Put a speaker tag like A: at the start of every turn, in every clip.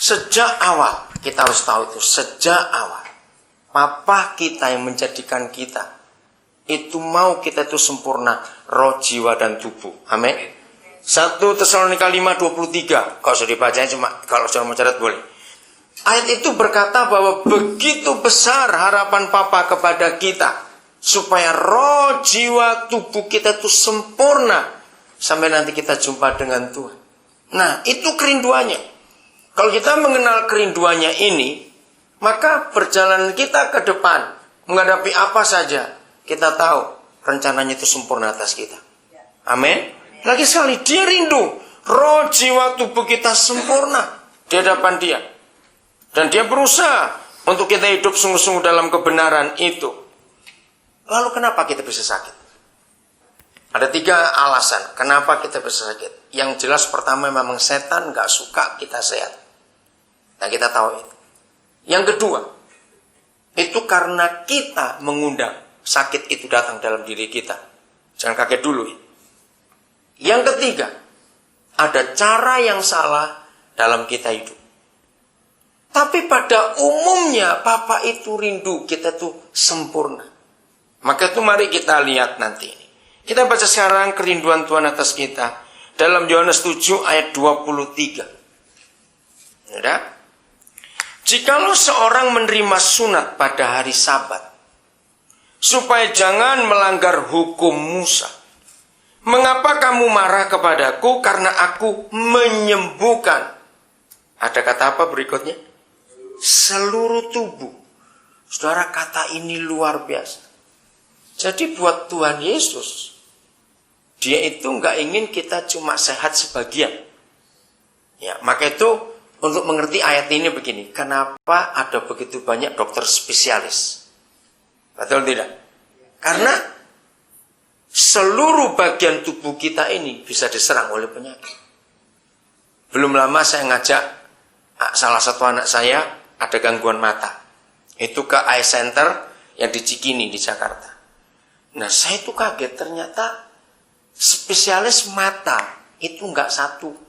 A: Sejak awal, kita harus tahu itu, sejak awal. Papa kita yang menjadikan kita, itu mau kita itu sempurna, roh, jiwa, dan tubuh. Amin. 1 Tesalonika 5:23. Kalau sudah dibacanya cuma, kalau sudah mencatat boleh. Ayat itu berkata bahwa begitu besar harapan Papa kepada kita, supaya roh, jiwa, tubuh kita itu sempurna, sampai nanti kita jumpa dengan Tuhan. Nah, itu kerinduannya. Kalau kita mengenal kerinduannya ini, maka perjalanan kita ke depan, menghadapi apa saja, kita tahu rencananya itu sempurna atas kita. Amin. Lagi sekali, dia rindu roh, jiwa, tubuh kita sempurna di hadapan dia. Dan dia berusaha untuk kita hidup sungguh-sungguh dalam kebenaran itu. Lalu kenapa kita bisa sakit? Ada 3 alasan kenapa kita bisa sakit. Yang jelas pertama, memang setan gak suka kita sehat. Nah, kita tahu itu. Yang kedua, itu karena kita mengundang sakit itu datang dalam diri kita. Jangan kaget dulu. Yang ketiga, ada cara yang salah dalam kita hidup. Tapi pada umumnya Papa itu rindu kita tuh sempurna. Maka itu mari kita lihat nanti. Kita baca sekarang kerinduan Tuhan atas kita dalam Yohanes 7 ayat 23. Ya. Jikalau seorang menerima sunat pada hari Sabat, supaya jangan melanggar hukum Musa, mengapa kamu marah kepadaku karena aku menyembuhkan? Ada kata apa berikutnya? Seluruh tubuh. Saudara, kata ini luar biasa. Jadi buat Tuhan Yesus, dia itu nggak ingin kita cuma sehat sebagian. Ya, maka itu untuk mengerti ayat ini begini, kenapa ada begitu banyak dokter spesialis? Betul tidak? Karena seluruh bagian tubuh kita ini bisa diserang oleh penyakit. Belum lama saya ngajak salah satu anak saya ada gangguan mata. Itu ke Eye Center yang di Cikini di Jakarta. Nah, saya itu kaget, ternyata spesialis mata itu nggak satu.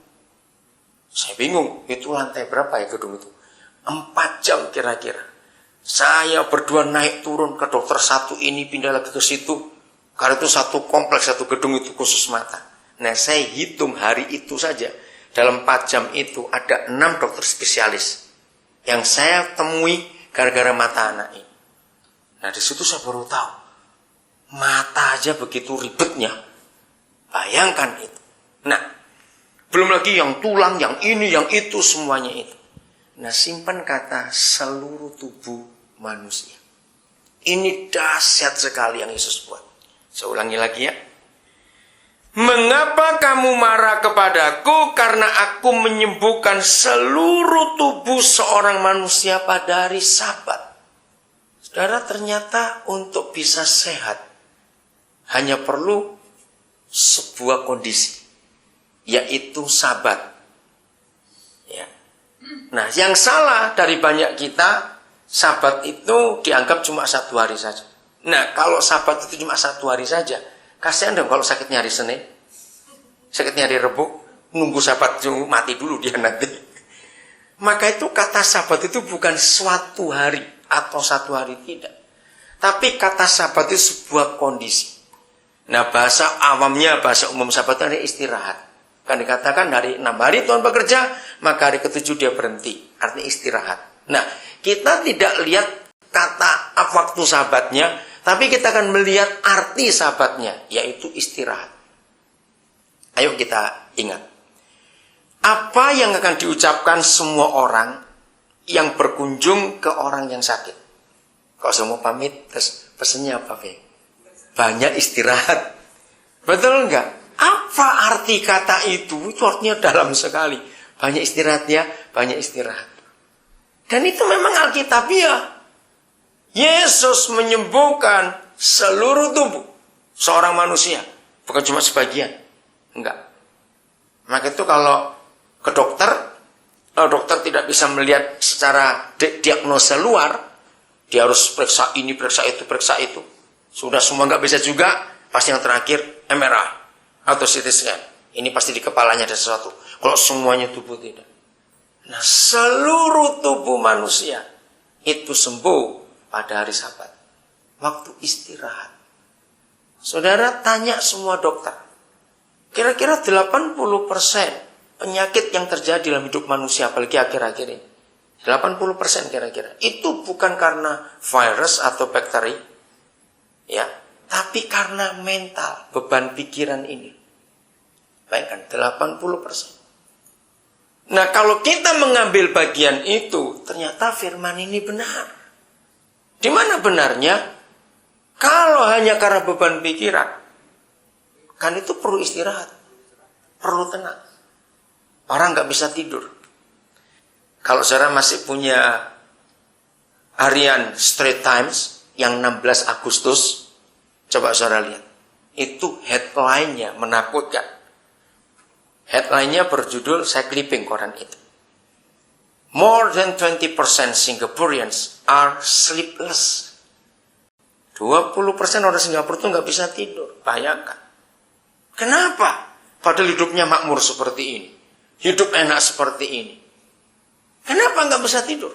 A: Saya bingung, itu lantai berapa ya gedung itu? 4 jam kira-kira. Saya berdua naik turun ke dokter satu ini, pindah lagi ke situ. Karena itu satu kompleks, satu gedung itu khusus mata. Nah, saya hitung hari itu saja. Dalam 4 jam itu ada 6 dokter spesialis yang saya temui gara-gara mata anak ini. Nah, di situ saya baru tahu. Mata aja begitu ribetnya. Bayangkan itu. Nah, belum lagi yang tulang, yang ini, yang itu, semuanya itu. Nah, simpan kata seluruh tubuh manusia. Ini dahsyat sekali yang Yesus buat. Saya ulangi lagi ya. Mengapa kamu marah kepadaku karena aku menyembuhkan seluruh tubuh seorang manusia pada hari Sabat? Saudara, ternyata untuk bisa sehat hanya perlu sebuah kondisi, yaitu Sabat. Ya. Nah, yang salah dari banyak kita, Sabat itu dianggap cuma 1 hari saja. Nah, kalau Sabat itu cuma 1 hari saja, kasihan dong kalau sakitnya hari Senin, sakitnya hari Rebo, nunggu Sabat mati dulu dia nanti. Maka itu kata Sabat itu bukan suatu hari atau 1 hari, tidak. Tapi kata Sabat itu sebuah kondisi. Nah, bahasa awamnya, bahasa umum Sabat itu adalah istirahat. Kan dikatakan dari 6 hari Tuhan bekerja, maka hari ke-7 dia berhenti. Artinya istirahat. Nah, kita tidak lihat kata waktu Sabatnya, tapi kita akan melihat arti Sabatnya, yaitu istirahat. Ayo kita ingat. Apa yang akan diucapkan semua orang yang berkunjung ke orang yang sakit? Kalau saya mau pamit, terus pesannya apa, Be? Banyak istirahat. Betul enggak? Apa arti kata itu? Itu artinya dalam sekali. Banyak istirahat ya, banyak istirahat. Dan itu memang alkitabiah. Yesus menyembuhkan seluruh tubuh seorang manusia, bukan cuma sebagian. Enggak. Maka itu kalau ke dokter, dokter tidak bisa melihat secara diagnosa luar, dia harus periksa ini, periksa itu, periksa itu. Sudah semua nggak bisa juga, pasti yang terakhir MRI atau CT scan. Ini pasti di kepalanya ada sesuatu. Kalau semuanya tubuh tidak. Nah, seluruh tubuh manusia itu sembuh pada hari Sabat. Waktu istirahat. Saudara tanya semua dokter. Kira-kira 80% penyakit yang terjadi dalam hidup manusia, apalagi akhir-akhir ini. 80% kira-kira. Itu bukan karena virus atau bakteri. Ya, tapi karena mental, beban pikiran ini. Bayangkan, 80%. Nah, kalau kita mengambil bagian itu, ternyata firman ini benar. Di mana benarnya? Kalau hanya karena beban pikiran, kan itu perlu istirahat, perlu tenang. Orang nggak bisa tidur. Kalau saudara masih punya harian Straits Times yang 16 Agustus, coba saudara lihat. Itu headline-nya menakutkan. Headline-nya berjudul, saya clipping koran itu. More than 20% Singaporeans are sleepless. 20% orang Singapura itu nggak bisa tidur. Bayangkan. Kenapa? Padahal hidupnya makmur seperti ini. Hidup enak seperti ini. Kenapa nggak bisa tidur?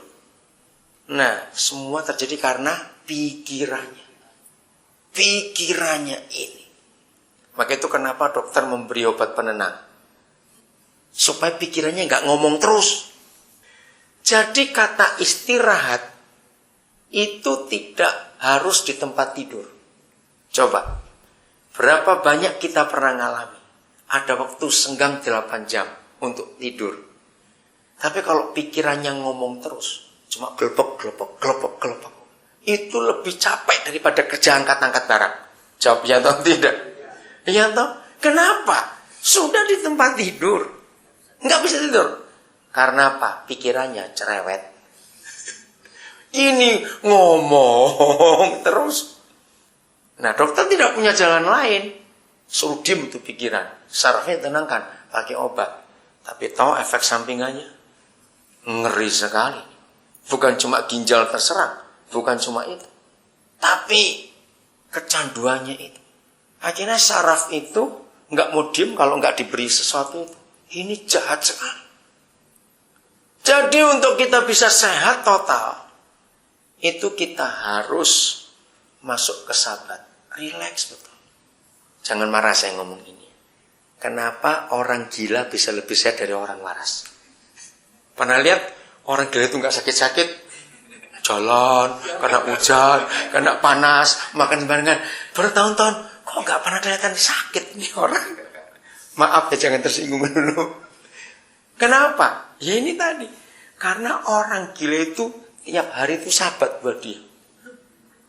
A: Nah, semua terjadi karena pikirannya. Pikirannya ini. Maka itu kenapa dokter memberi obat penenang. Supaya pikirannya nggak ngomong terus. Jadi kata istirahat itu tidak harus di tempat tidur. Coba, berapa banyak kita pernah ngalami? Ada waktu senggang 8 jam untuk tidur. Tapi kalau pikirannya ngomong terus, cuma gelepek, itu lebih capek daripada kerja angkat-angkat barang. Jawab ya atau tidak? Ya atau? Kenapa? Sudah di tempat tidur, nggak bisa tidur. Karena apa? Pikirannya cerewet. Ini ngomong terus. Nah, dokter tidak punya jalan lain. Suruh diem tuh pikiran. Sarafnya tenangkan, pakai obat. Tapi tahu efek sampingannya? Ngeri sekali. Bukan cuma ginjal terserang. Bukan cuma itu. Tapi kecanduannya itu. Akhirnya saraf itu nggak mau diem kalau nggak diberi sesuatu itu. Ini jahat sekali. Jadi untuk kita bisa sehat total, itu kita harus masuk ke Sabat. Relax betul. Jangan marah saya ngomong ini. Kenapa orang gila bisa lebih sehat dari orang waras? Pernah lihat orang gila itu nggak sakit-sakit? Jalan, kena hujan, kena panas, makan barengan. Bertahun-tahun, kok nggak pernah kelihatan sakit nih orang? Maaf ya, jangan tersinggung dulu. Kenapa? Ya ini tadi. Karena orang gila itu tiap hari itu Sabat buat dia.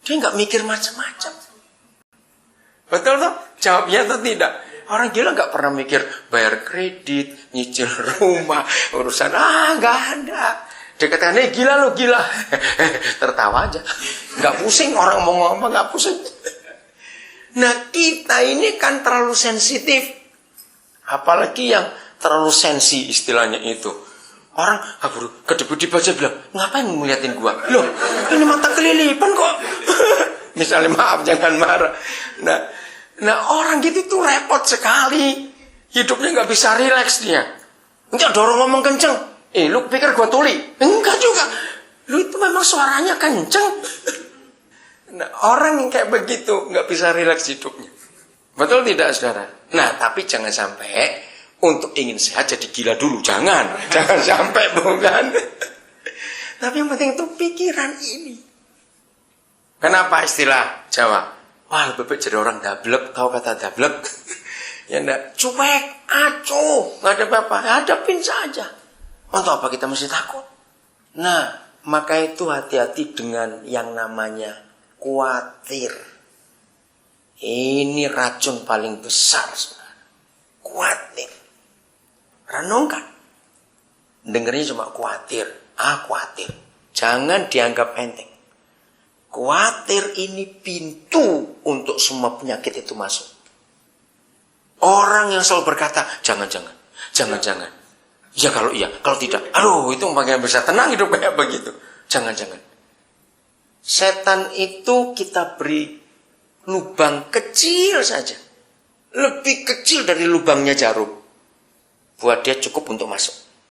A: Dia nggak mikir macam-macam. Betul toh? Jawabnya atau tidak? Orang gila nggak pernah mikir bayar kredit, nyicil rumah, urusan nggak ada. Dia katakan, gila lo gila. Tertawa aja. Nggak pusing orang mau ngomong, nggak pusing. Nah kita ini kan terlalu sensitif. Apalagi yang terlalu sensi istilahnya itu. Orang kedebut dibaca bilang, ngapain ngeliatin gua? Loh, ini mata kelilipan kok. Misalnya maaf, jangan marah. Nah orang gitu tuh repot sekali. Hidupnya nggak bisa rileks dia. Enggak dorong ngomong kenceng. Lu pikir gua tuli? Enggak juga. Lu itu memang suaranya kenceng. Nah orang yang kayak begitu nggak bisa rileks hidupnya. Betul tidak saudara? Nah tapi jangan sampai untuk ingin sehat jadi gila dulu, jangan sampai bukan. Tapi yang penting itu pikiran ini. Kenapa istilah Jawa? Wah, bebek jadi orang dablek, tahu kata dablek? Ya enggak, cuek, acuh, nggak ada apa-apa, hadapin saja. Untuk apa kita mesti takut? Nah, maka itu hati-hati dengan yang namanya khawatir. Ini racun paling besar, saudara. Khawatir. Renungkan. Dengarnya cuma khawatir. Khawatir. Jangan dianggap enteng. Khawatir ini pintu untuk semua penyakit itu masuk. Orang yang selalu berkata, jangan. Ya kalau iya, kalau tidak. Aduh, itu makin bisa tenang hidup kayak begitu. Jangan. Setan itu kita beri lubang kecil saja. Lebih kecil dari lubangnya jarum. Buat dia cukup untuk masuk.